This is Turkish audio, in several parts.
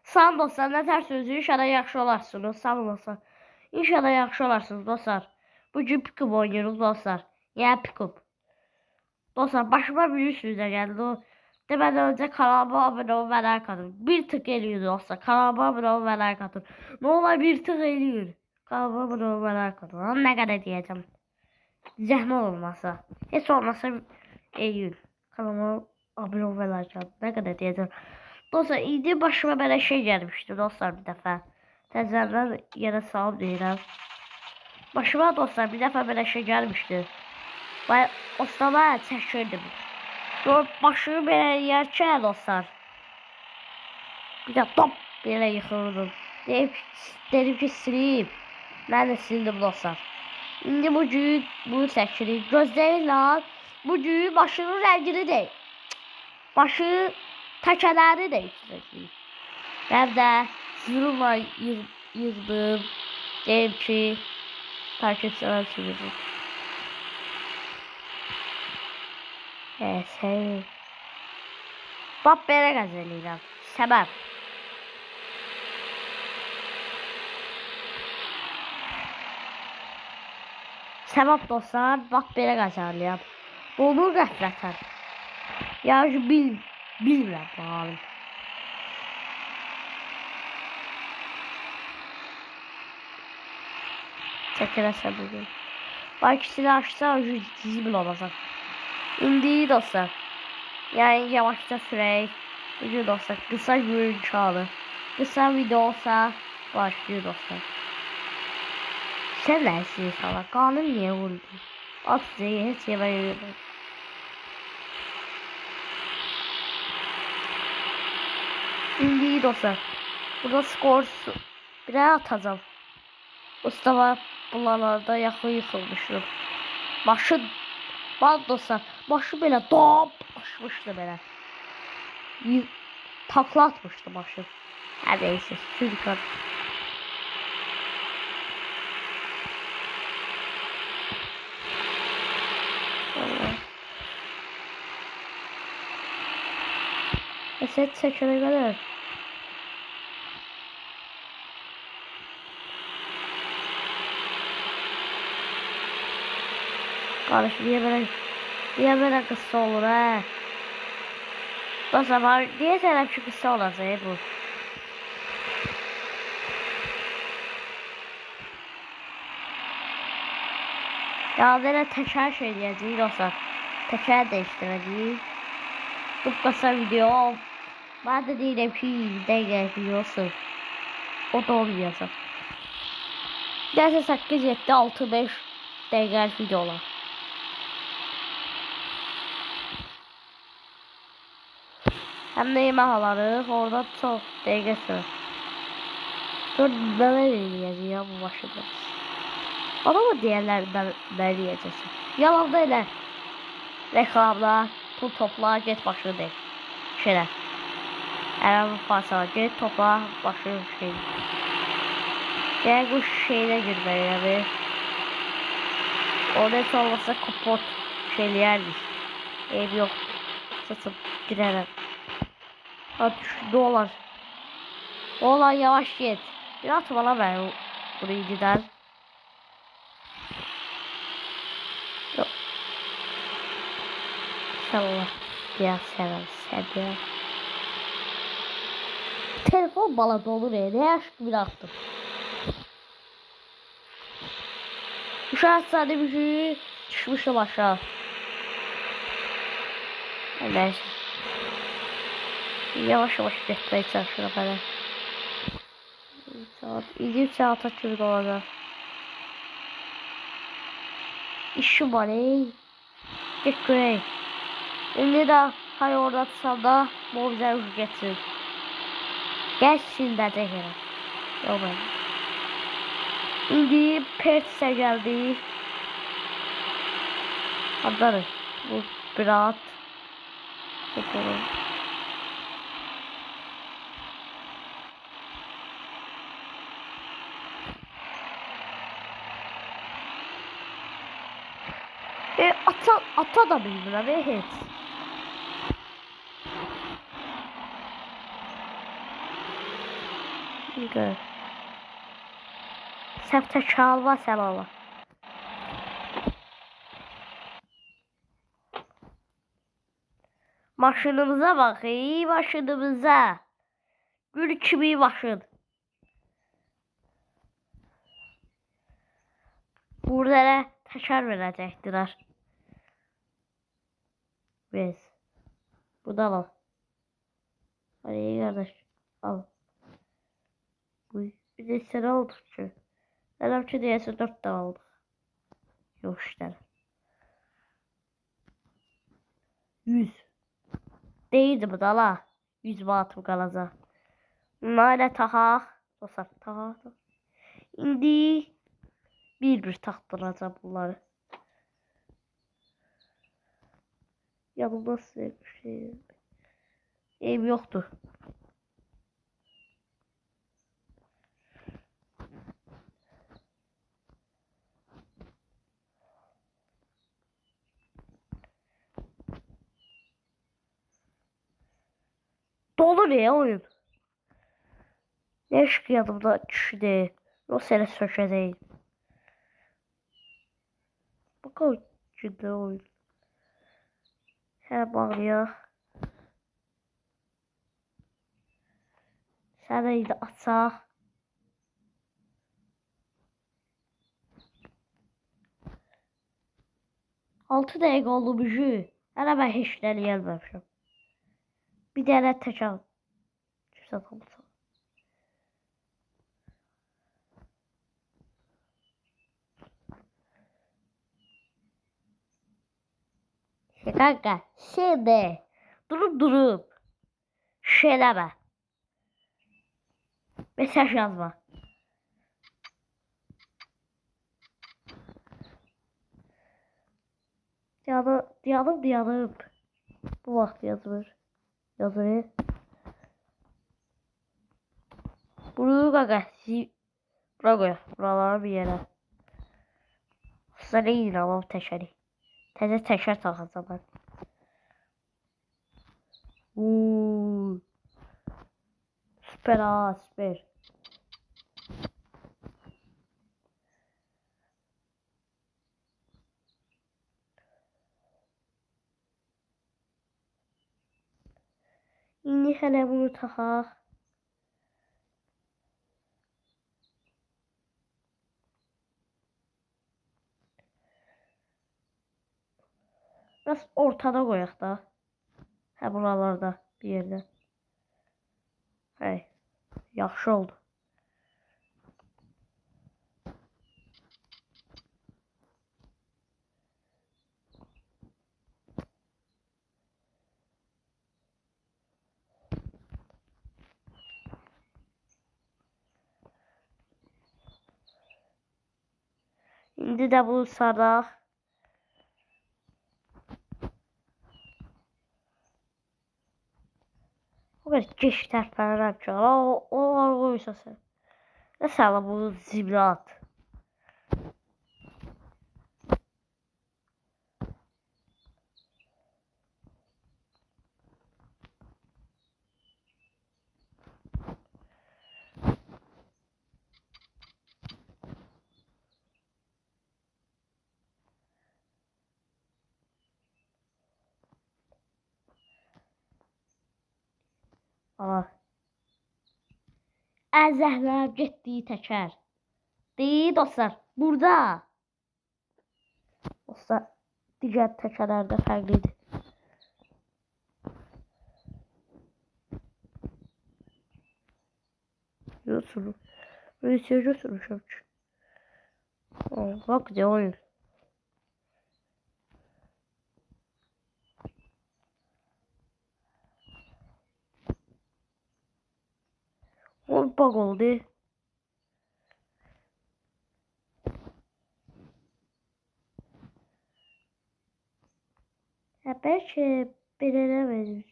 Salam dostlar, nə tərsiniz? İnşallah yaxşı olarsınız. Sağ olun dostlar. İnşallah yaxşı olarsınız dostlar. Bugün pick-up oynuyoruz dostlar. Yəni pick-up. Dostlar, başıma bir sürüdə gəldi. O demədən öncə kanalıma abunə olun və like atın. Bir tık eləyin dostlar. Kanalıma abunə olun və like atın. Nə olar bir tık eləyin. Kanalıma abunə olun və like atın. Ama nə qədər deyəcəm. Zəhmət olmasa. Heç olmasa eləyin. Kanalıma abunə olun və like atın. Nə qədər deyəcəm. Dostlar, indi başıma belə şey gəlmişdi dostlar bir dəfə. Təzədən yenə salam deyirəm. Başıma dostlar bir dəfə belə şey gəlmişdi. Və ostama çəkirdim. Başımı belə yerkən dostlar. Bir də top belə yıxıldım. Dedim ki sileyim. Mən də sildim dostlar. İndi bugün bunu çəkirik. Gözləyin lan. Bugün başının rəngini deyil. Başı təkələri dəyişdirəcəyik. Mən də zırhla yığdım. Deyim ki, takipçilərə sürüdüm. Bax, belə qəzələyirəm. Səbəb. Səbəb dostlar, bax, belə qəzələyirəm. Onu qəflətən. Yəni, bilmirəm bakalım. Çəkirəsə bugün. Bax, ikisini açsa zibil olacaq. İndi dostlar. Yəni yavaşca sürək. Bugün dostlar qısa gün çalı. Qısa video olsa başlıyor dostlar. Sən nə istəyirsən? Qanun niyə vurdu? At size heç yemək yürüdüm. İndi dostlar. Burada skor birə atacağım. Mustafa bunlarda yaxın yıxılmışdım. Başı bak dostlar. Başı belə dop açmışdı belə. Takla atmışdı başı. Hər neyse. Sürükar. Eset çəkənə qədər. Kardeş niye böyle kısa olur he? Dostlar var niye sen hep şu kısa olasın bu? Ya böyle teker şey diyeceğiz dostlar. Teker değiştireceğiz. Bu kısa video. Ben de değilim ki de videosu. O da olmayacak. Neyse 8, 7, 6, 5 değer videolar. Hem de yemək alarıq, orada çox dəqiqə sürür. Gör, nələr eləyəcək ya bu başında. Adamı deyərlər, nə eləyəcəksin. Yalanda elə. Reklamlar, pul topla, get başını deyil. Şeylər. Ərəb parçalar, get topla, başını şeydir. Gəl bu şeylə girməyə bir. Orada heç olmasa kupot şeyləyərdik. Ev yox. Saçıb girərəm. Dolar. Oğlan yavaş git. Bir at bana ver burayı gider. Yok. İnşallah. Ya sen ya. Telefon bana dolur ya. Ne aşk bir attım. Uşaq sadə bir şey düşmüşüm aşağı. Neyse. Yavaş yavaş getməyə çalışıram hələ. Saat 2 saata kimi olacaq. İşim var ey. Get görək. İndi də hay orada tutsanda bu bizə ucu getsin. Gəl sildəcək elə. Yox mən. İndi Pertsə gəldik. Adları. Bu bir at. Tutalım. Ata da bilmirəm heç. Çünkü səhv çalma sən Allah. Maşınımıza bak, iyi maşınımıza. Gül kimi maşın. Burada teker verecektiler. Biz. Bu da al. Hadi iyi kardeş. Al. Bir de sen aldık ki. Adam ki diyese 4 tane aldık. Yok işte. 100. Değildi bu da la. 100 manatım kalacak. Nane taxaq. Dostlar taxaq. İndi bir taxtıracağım bunları. Yanımda size bir şey. Ev yoktur. Dolu ne oyun? Ne eşki yanımda kişide. O seni sökeceğim. Bakalım ciddi oyun. Her bağırıyor. Səni də açaq. Altı dəqiqə oldu bu. Hələ mən heç nəyə gəlməmişəm. Bir dənə tək al. Kimsə tapılsın. Kanka şimdi durup şeyleme. Mesaj yazma. Yanıp. Bu vaxt yazılır. Yazılır. Bunu kanka bura koy. Buralara bir yere. Size ne yine alalım teşeri. Təzə teşer takacağım ben. Süper ha süper. İndi hələ bunu taxaq. Biraz ortada qoyaq da. Hə buralarda bir yerdə. Hey. Yaxşı oldu. İndi də bunu saraq. O qədər geç tərpənirəm ki. O qoysa sən. Nə sağla bu zibrat. Ala. Əzəhləm getdiyi təkər. Deyil dostlar. Burada. Dostlar. Digər təkərlərdə fərqlidir. Götürüm. Rüysiyə götürmüşəm ki. Bak de oyun. O bug oldu. Ya belki belirlemedim.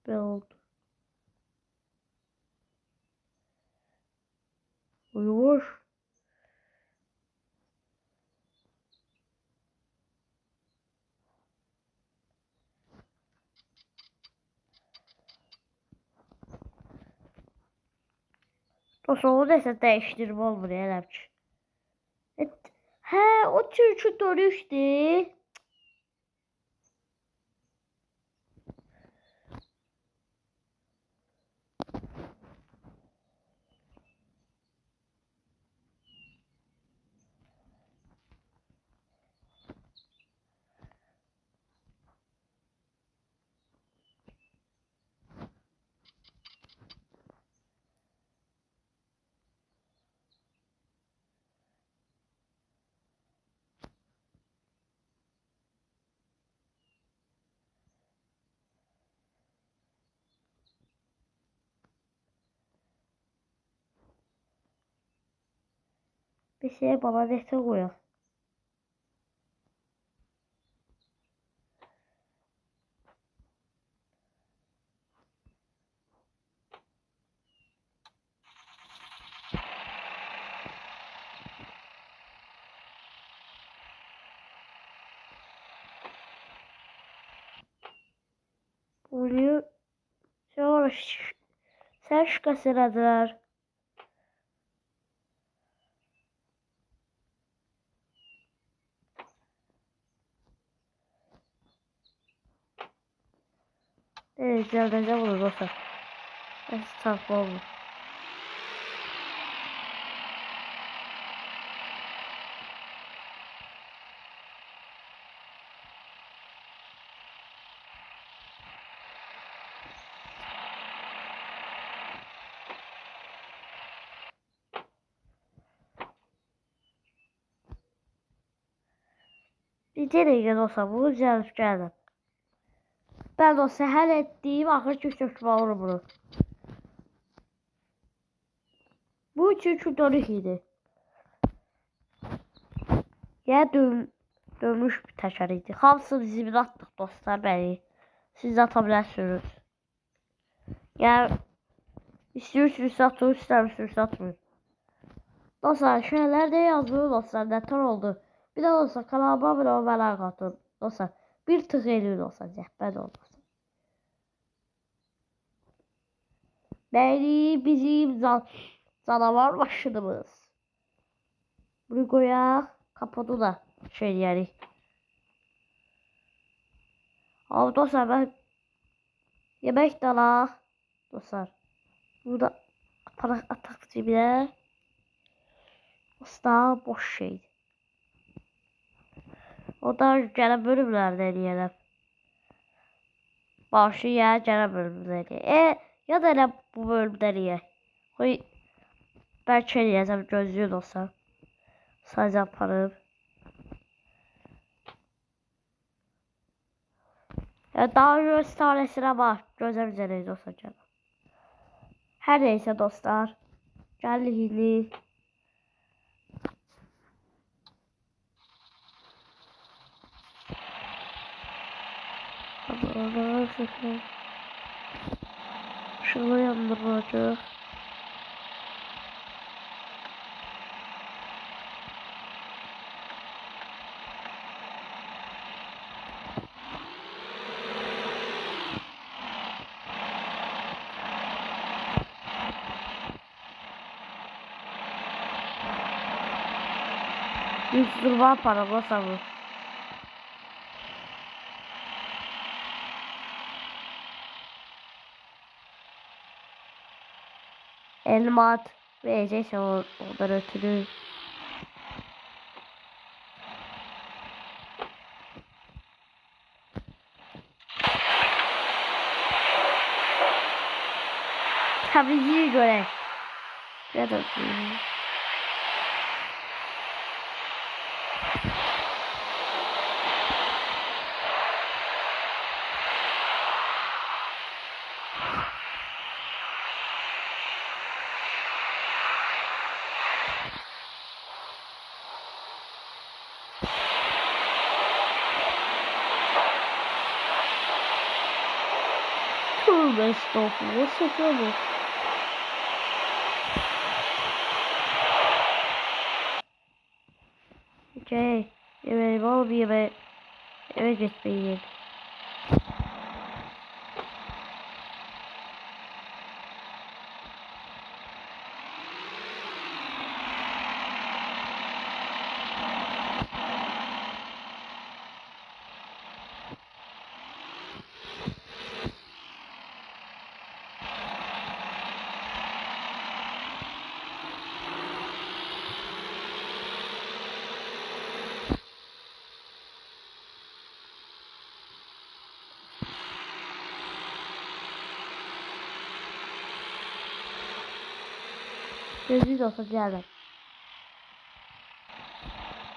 Böyle oldu. Uyumuş. Dostlar o nəsə dəyişdirmə olmur elə ki. Hə, o çürçü dönüşdü. Bir şey bana neyse koyaq. Bunu sonra sen şikasıradılar. Evet, geldiğinde bunu dostlar. Estağfurullah. Bir deneyim dostlar. Bunu gelip geldim. Ben dostlar həll ettiğim axır ki sökməli bunu. Bu üçüncü dönük idi. Ya dönmüş bir təkər idi. Hamısını zimin atdıq dostlar bəni. Siz de atabilirsiniz. Yani istiyorsunuz atın, istemiyorsunuz atmayın. Dostlar şeyler de yazmıyor dostlar. Neler oldu? Bir de dostlar kanalıma abone olmayı like atın. Dostlar bir tık eləyin dostlar. Zəhmət olmasın. Bizim canavar başınımız. Bunu koyaq. Kapadı da şey yani. Abi dostlar ben yemek dala. Dostlar. Burada para atak cibine. Dostlar boş şey. O da gələn bölümlərdə eləyərəm. Başı ya gələn bölümdə eləyək. Ya da elə bu bölümdə eləyək. Qoy bəlkə eləyəcəm gözlüyün olsa. Sadəcə aparıb. Ya daha göstərisinə bax. Gözləməcəliyiz olsa gələn. Hər neysə dostlar. Gəlirik. Şunu yandıracak. Yüzdürme para basamı. Elmat verecekse ondan ötürü. Tabii göre. Ya da tövbe estağfurullah. Sıfır bu. Okay. Yemeğim oldu eve gitmeyin. Gözünüz olsa gəlin.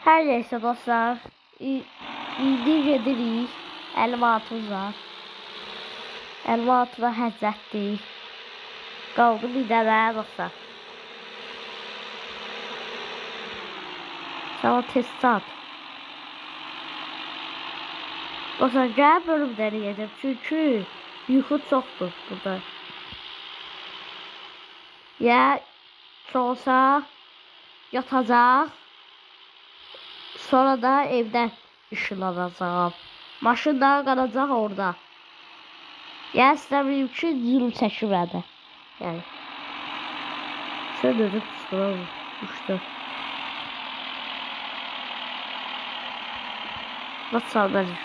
Hər neysə dostlar. İndi gedirik. 56 var. 56'da həzzətdik. Qaldı bir dənə dostlar. Sana test at. Dostlar gəl bölüm deneyeceğim. Çünkü yuxu çoxdur burada. Ya çoxsa yatacaq. Sonra da evdən ışınlanacağım. Maşın da qalacaq orada. Ya istəməyim ki, zülm çəkmədə. Yəni. Sən dönüb sonra uçdu. Nasıl benim?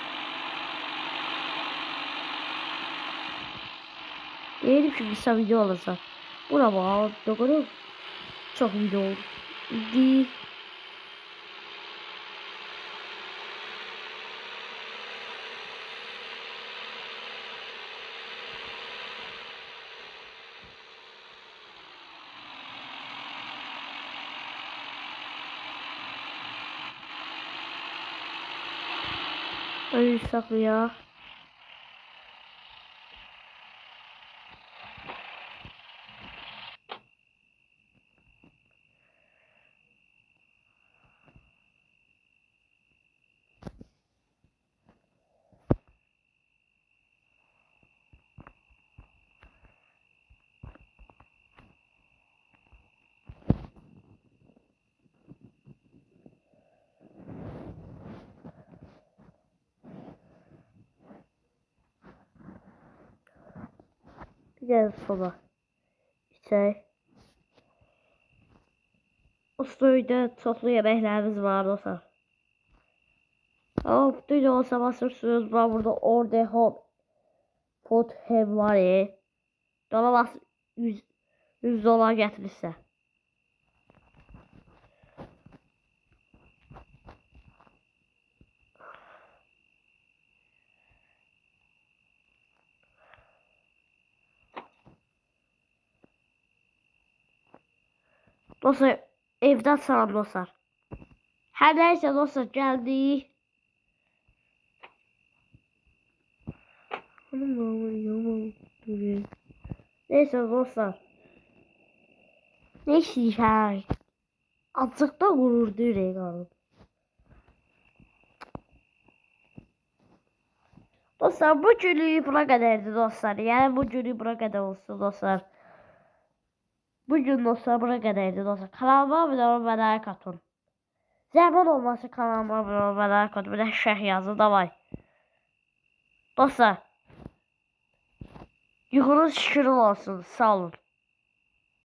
Diyelim ki kısa video olacak. Buna bak. Doğru. Çok video oldu. İndi. Öyle saklıyor. Gel sola. İçək. Ustoyda çoxlu yeməklərimiz var dostlar. Hop, düz olsa basırsınız. Var burada orada hop. Pot hem var ya. Dola bas 100 dolar getirirse. Dostlar evden salam dostlar. Her neyse dostlar geldi. Neyse dostlar. Ne işler? Azıcık da gurur duyuyor. Dostlar bu günlük buna kadardı dostlar. Yani bu günlük buna kadar olsun dostlar. Bugün dostlar buna kadardı dostlar. Kanalıma abone olmayı, like atın. Zəhmət olmasa kanalıma abone olmayı, like atın. Bir de şərh yazın davay. Dostlar. Yuxunuz şükür olsun. Sağ olun.